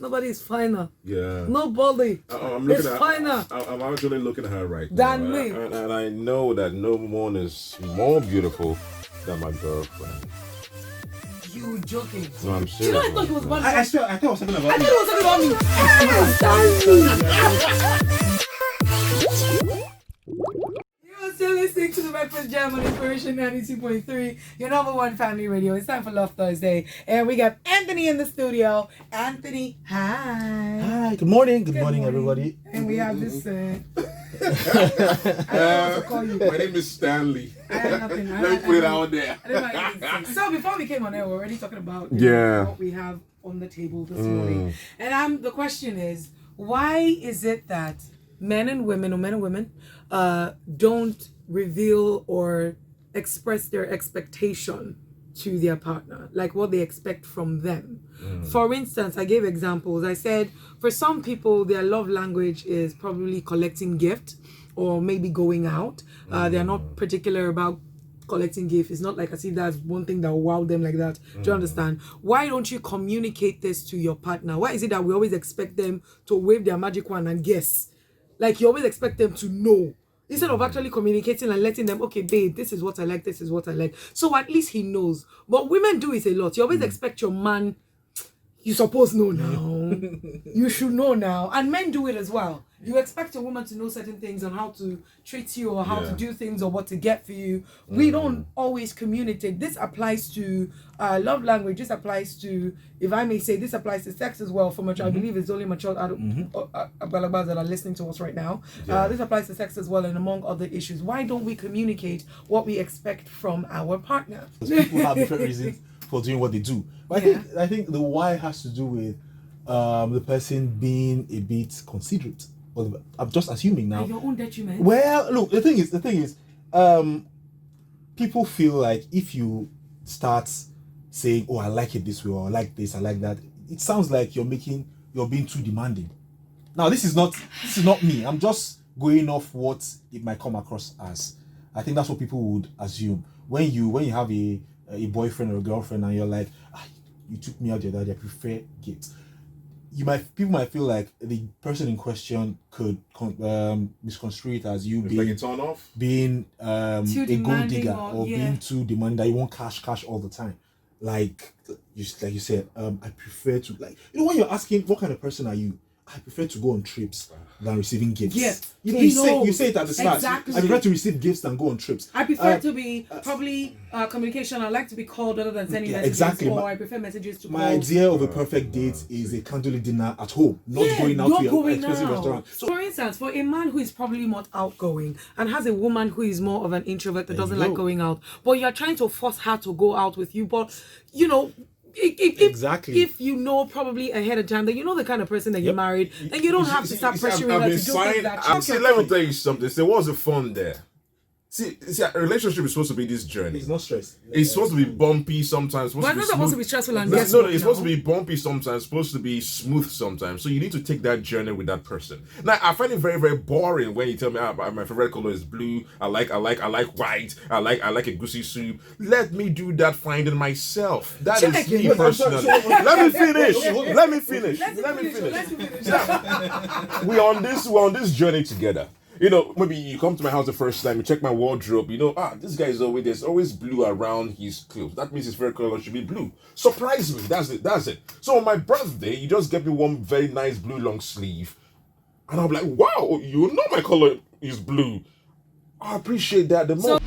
Nobody is finer. Yeah. Nobody is finer. I'm actually looking at her right than now. me. And I know that no one is more beautiful than my girlfriend. You joking? No, I'm serious. You know, I thought he was about I thought he was talking about I thought he was talking about me. You're still listening to the Breakfast Jam on Inspiration 92.3, your number one family radio. It's time for Love Thursday, and we got Anthony in the studio. Anthony, hi. Hi, good morning. Good morning, everybody. And we have this. I don't know what to call you. My name is Stanley. I had nothing. Let me put it out there. I didn't know anything to say. So before we came on air, we're already talking about what we have on the table this morning. And the question is, why is it that men and women don't reveal or express their expectation to their partner, like what they expect from them? For instance, I gave examples. I said for some people their love language is probably collecting gifts or maybe going out. They're not particular about collecting gifts. It's not like I see that's one thing that will wow them like that. Do you understand? Why don't you communicate this to your partner? Why is it that we always expect them to wave their magic wand and guess? Like you always expect them to know, instead of actually communicating and letting them, okay, babe, this is what I like, this is what I like. So at least he knows. But women do it a lot. You always expect your man, you suppose know now. You should know now. And men do it as well. You expect a woman to know certain things on how to treat you or how to do things or what to get for you. We don't always communicate. This applies to love language. This applies to, if I may say, this applies to sex as well. For mature, I believe it's only mature Abalagbas that are listening to us right now. This applies to sex as well, and among other issues. Why don't we communicate what we expect from our partner? People have different reasons for doing what they do. But I think the why has to do with the person being a bit considerate. Well, I'm just assuming now. At your own detriment. Well, look, the thing is, people feel like if you start saying, "Oh, I like it this way," or "I like this, I like that," it sounds like you're being too demanding. Now, this is not me. I'm just going off what it might come across as. I think that's what people would assume when you have a boyfriend or a girlfriend and you're like, "You took me out the other day, I prefer gifts." People might feel like the person in question could misconstrue it as you being turn off, being a gold digger or being too demanding, that you want cash all the time. Like you said, I prefer to, like, when you're asking what kind of person are you, I prefer to go on trips than receiving gifts. Yes. You say it at the start. Exactly. I prefer to receive gifts than go on trips. I prefer to be probably communication. I like to be called other than sending messages. Exactly. Or I prefer messages to my idea of a perfect date is a candlelit dinner at home, not going out to an expensive restaurant. So, for instance, for a man who is probably not outgoing and has a woman who is more of an introvert that doesn't like going out, but you're trying to force her to go out with you, but if you know probably ahead of time that you know the kind of person that you married, then you don't have to start pressuring her to do things that let me tell you something. There was a fun there. See, a relationship is supposed to be this journey. It's not stress. It's supposed to be bumpy sometimes. But it's not supposed to be stressful and it's supposed to be bumpy sometimes. Supposed to be smooth sometimes. So you need to take that journey with that person. Now, I find it very, very boring when you tell me my favorite color is blue. I like white. I like a goosey soup. Let me do that finding myself. That is me personally. Let me finish. We're on this journey together. Maybe you come to my house the first time, you check my wardrobe, this guy is there's always blue around his clothes. That means his favorite color should be blue. Surprise me, that's it. So on my birthday, you just get me one very nice blue long sleeve. And I'm like, wow, you know my color is blue. I appreciate that the most.